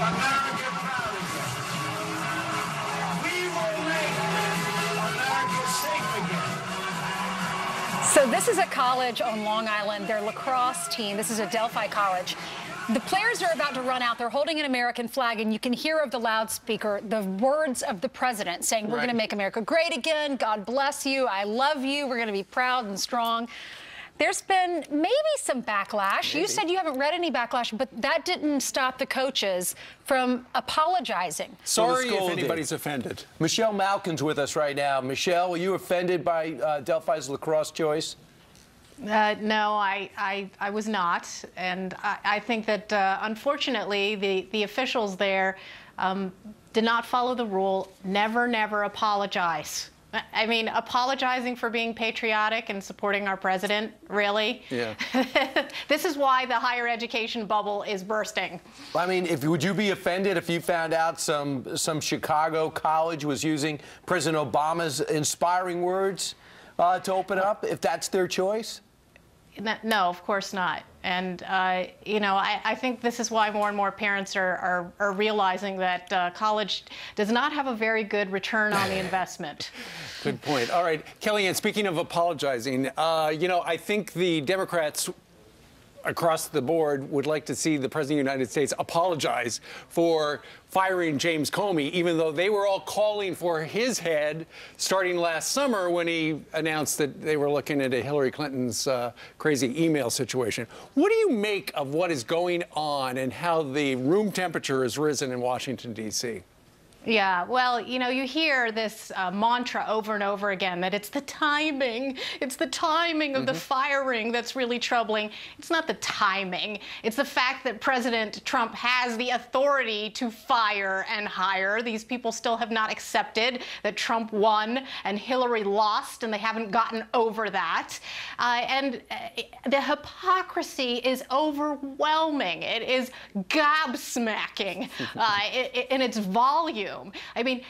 America proud again. We will make America safe again. So this is a college on Long Island, their lacrosse team. This is a Delphi college. The players are about to run out. They're holding an American flag, and you can hear over the loudspeaker the words of the president saying, we're going to make America great again. God bless you. I love you. We're going to be proud and strong. There's been maybe some backlash. Maybe. You said you haven't read any backlash, but that didn't stop the coaches from apologizing. Sorry if anybody's offended. Michelle Malkin's with us right now. Michelle, were you offended by Delphi's lacrosse choice? No, I was not. And I think that, unfortunately, the officials there did not follow the rule. Never apologize. I mean, apologizing for being patriotic and supporting our president, really? Yeah. This is why the higher education bubble is bursting. I mean, would you be offended if you found out some Chicago college was using President Obama's inspiring words to open up, if that's their choice? No, of course not. And, you know, I think this is why more and more parents are realizing that college does not have a very good return on the investment. Good point. All right, Kellyanne, speaking of apologizing, you know, I think the Democrats across the board would like to see the President of the United States apologize for firing James Comey, even though they were all calling for his head starting last summer when he announced that they were looking into Hillary Clinton's crazy email situation. What do you make of what is going on and how the room temperature has risen in Washington, D.C.? Yeah, well, you know, you hear this mantra over and over again that it's the timing of the firing that's really troubling. It's not the timing. It's the fact that President Trump has the authority to fire and hire. These people still have not accepted that Trump won and Hillary lost, and they haven't gotten over that. And the hypocrisy is overwhelming. It is gobsmacking in its volume. I mean,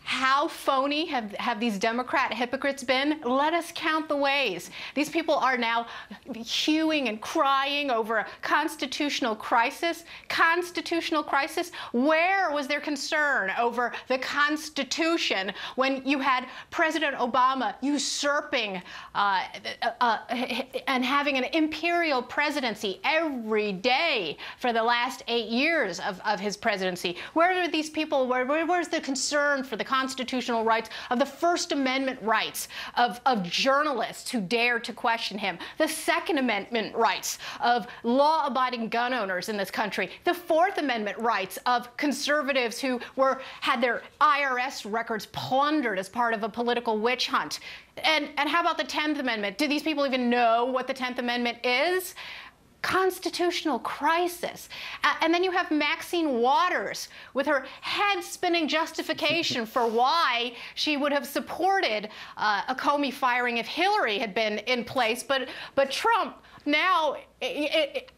how phony have these Democrat hypocrites been? Let us count the ways. These people are now hewing and crying over a constitutional crisis. Constitutional crisis? Where was their concern over the Constitution when you had President Obama usurping and having an imperial presidency every day for the last 8 years of his presidency? Where are these people? Where's the concern for the constitutional rights of the First Amendment rights of journalists who dare to question him, the Second Amendment rights of law-abiding gun owners in this country, the Fourth Amendment rights of conservatives who had their IRS records plundered as part of a political witch hunt? And how about the 10th Amendment? Do these people even know what the 10th Amendment is? Constitutional crisis. And then you have Maxine Waters with her head-spinning justification for why she would have supported a Comey firing if Hillary had been in place. But Trump, now it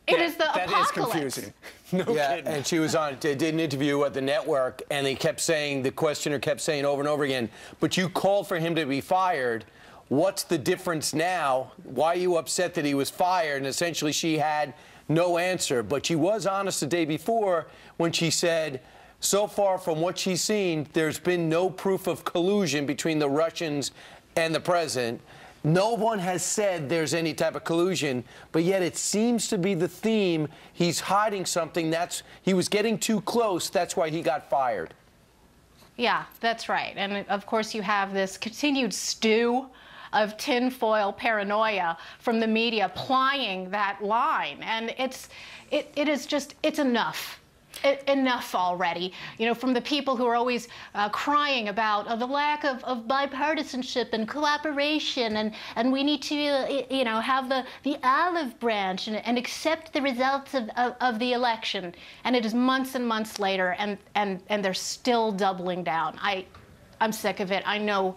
is the apocalypse. That is confusing. No kidding. And she was did an interview at the network, and they kept saying, the questioner kept saying over and over again, but you called for him to be fired. What's the difference now? Why are you upset that he was fired? And essentially she had no answer. But she was honest the day before when she said, so far from what she's seen, there's been no proof of collusion between the Russians and the president. No one has said there's any type of collusion, but yet it seems to be the theme. He's hiding something. He was getting too close. That's why he got fired. Yeah, that's right. And of course you have this continued stew of tinfoil paranoia from the media plying that line. And it's enough. Enough already, you know, from the people who are always crying about the lack of bipartisanship and cooperation, and we need to, you know, have the olive branch and accept the results of the election. And it is months and months later, and they're still doubling down. I'm sick of it. I know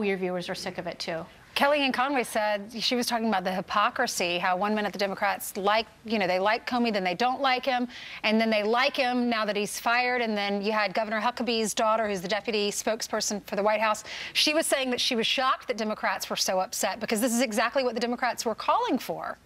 your viewers are sick of it too. Kellyanne Conway said, she was talking about the hypocrisy, how 1 minute the Democrats they like Comey, then they don't like him, and then they like him now that he's fired. And then you had Governor Huckabee's daughter, who's the deputy spokesperson for the White House. She was saying that she was shocked that Democrats were so upset because this is exactly what the Democrats were calling for.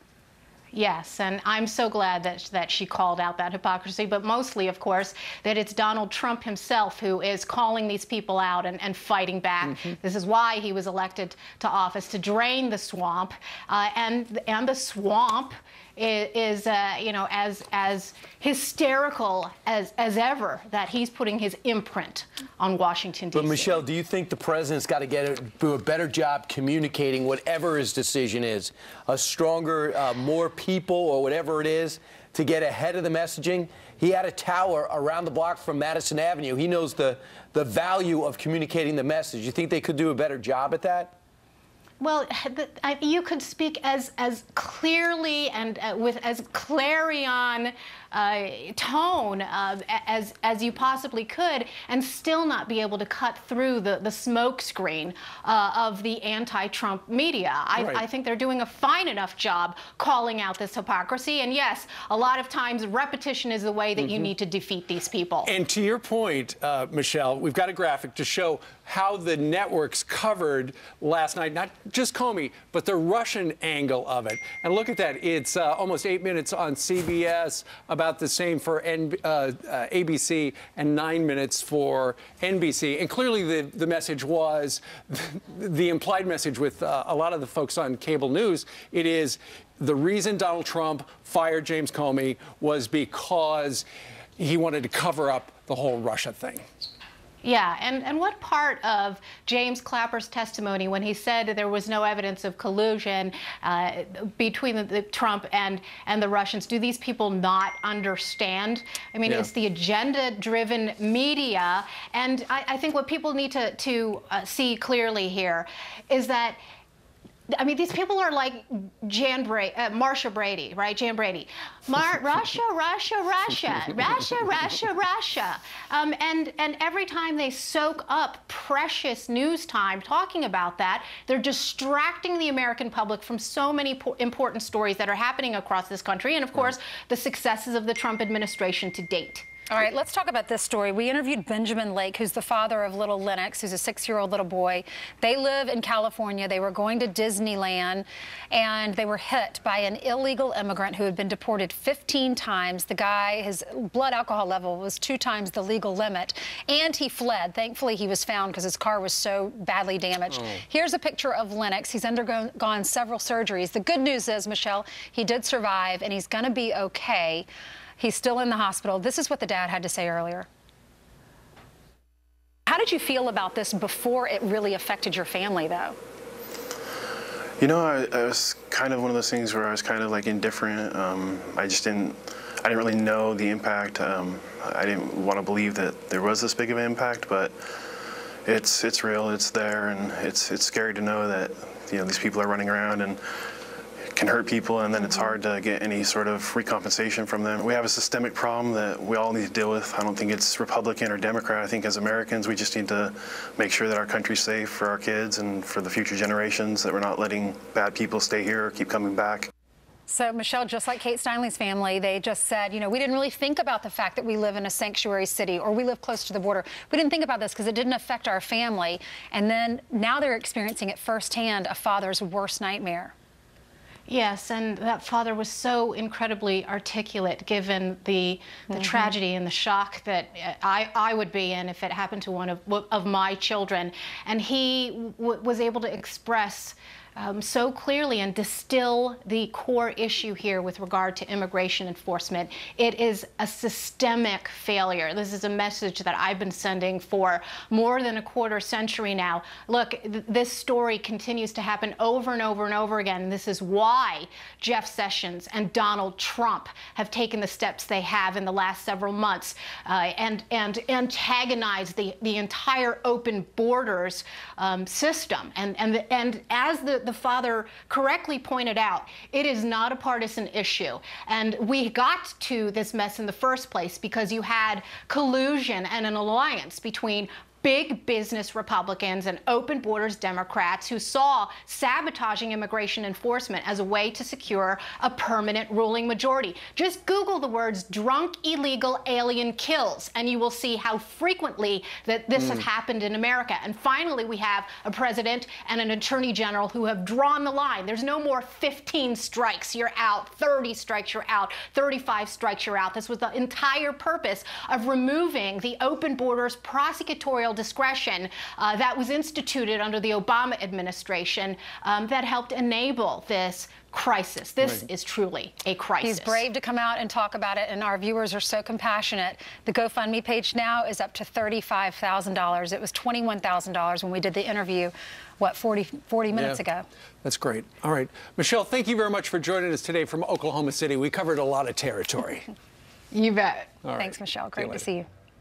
Yes, and I'm so glad that she called out that hypocrisy, but mostly, of course, that it's Donald Trump himself who is calling these people out and fighting back. This is why he was elected to office, to drain the swamp, and the swamp is you know, as hysterical as ever, that he's putting his imprint on Washington, D.C. But Michelle, do you think the president's got to do a better job communicating whatever his decision is? A stronger, more people or whatever it is to get ahead of the messaging? He had a tower around the block from Madison Avenue. He knows the value of communicating the message. You think they could do a better job at that? Well, you could speak as clearly and with as clarion tone as you possibly could, and still not be able to cut through the smoke screen of the anti-Trump media. I think they're doing a fine enough job calling out this hypocrisy. And yes, a lot of times repetition is the way that you need to defeat these people. And to your point, Michelle, we've got a graphic to show how the networks covered last night, not just Comey, but the Russian angle of it. And look at that. It's almost 8 minutes on CBS, about the same for ABC, and 9 minutes for NBC. And clearly the message was, the implied message with a lot of the folks on cable news, it is the reason Donald Trump fired James Comey was because he wanted to cover up the whole Russia thing. Yeah, and what part of James Clapper's testimony when he said there was no evidence of collusion between the Trump and the Russians, do these people not understand? I mean, it's the agenda-driven media, and I think what people need to see clearly here is that, I mean, these people are like Marsha Brady, right? Jan Brady. Russia, Russia, Russia, Russia, Russia, Russia. And every time they soak up precious news time talking about that, they're distracting the American public from so many important stories that are happening across this country, and of course, the successes of the Trump administration to date. All right, let's talk about this story. We interviewed Benjamin Lake, who's the father of little Lennox, who's a 6-year-old little boy. They live in California. They were going to Disneyland, and they were hit by an illegal immigrant who had been deported 15 times. The guy, his blood alcohol level was 2 times the legal limit, and he fled. Thankfully, he was found because his car was so badly damaged. Here's a picture of Lennox. He's undergone several surgeries. The good news is, Michelle, he did survive, and he's going to be okay. He's still in the hospital. This is what the dad had to say earlier. How did you feel about this before it really affected your family, though? You know, I was kind of one of those things where I was kind of like indifferent. I didn't really know the impact. I didn't want to believe that there was this big of an impact, but it's real, it's there, and it's scary to know that, you know, these people are running around and can hurt people, and then it's hard to get any sort of recompensation from them. We have a systemic problem that we all need to deal with. I don't think it's Republican or Democrat. I think as Americans, we just need to make sure that our country's safe for our kids and for the future generations, that we're not letting bad people stay here or keep coming back. So, Michelle, just like Kate Steinle's family, they just said, you know, we didn't really think about the fact that we live in a sanctuary city or we live close to the border. We didn't think about this because it didn't affect our family. And then now they're experiencing it firsthand, a father's worst nightmare. Yes, and that father was so incredibly articulate, given the tragedy and the shock that I would be in if it happened to one of my children. And he was able to express so clearly and distill the core issue here with regard to immigration enforcement. It is a systemic failure. This is a message that I've been sending for more than a quarter century now. Look, this story continues to happen over and over and over again. And this is why Jeff Sessions and Donald Trump have taken the steps they have in the last several months and antagonized the entire open borders system. And as the father correctly pointed out, it is not a partisan issue. And we got to this mess in the first place because you had collusion and an alliance between big business Republicans and open borders Democrats who saw sabotaging immigration enforcement as a way to secure a permanent ruling majority. Just Google the words drunk illegal alien kills and you will see how frequently that this has happened in America. And finally, we have a president and an attorney general who have drawn the line. There's no more 15 strikes, you're out, 30 strikes, you're out, 35 strikes, you're out. This was the entire purpose of removing the open borders prosecutorial discretion that was instituted under the Obama administration that helped enable this crisis. This is truly a crisis. He's brave to come out and talk about it, and our viewers are so compassionate. The GoFundMe page now is up to $35,000. It was $21,000 when we did the interview, what, 40 minutes ago. That's great. All right. Michelle, thank you very much for joining us today from Oklahoma City. We covered a lot of territory. You bet. All right. Thanks, Michelle. Great to see you.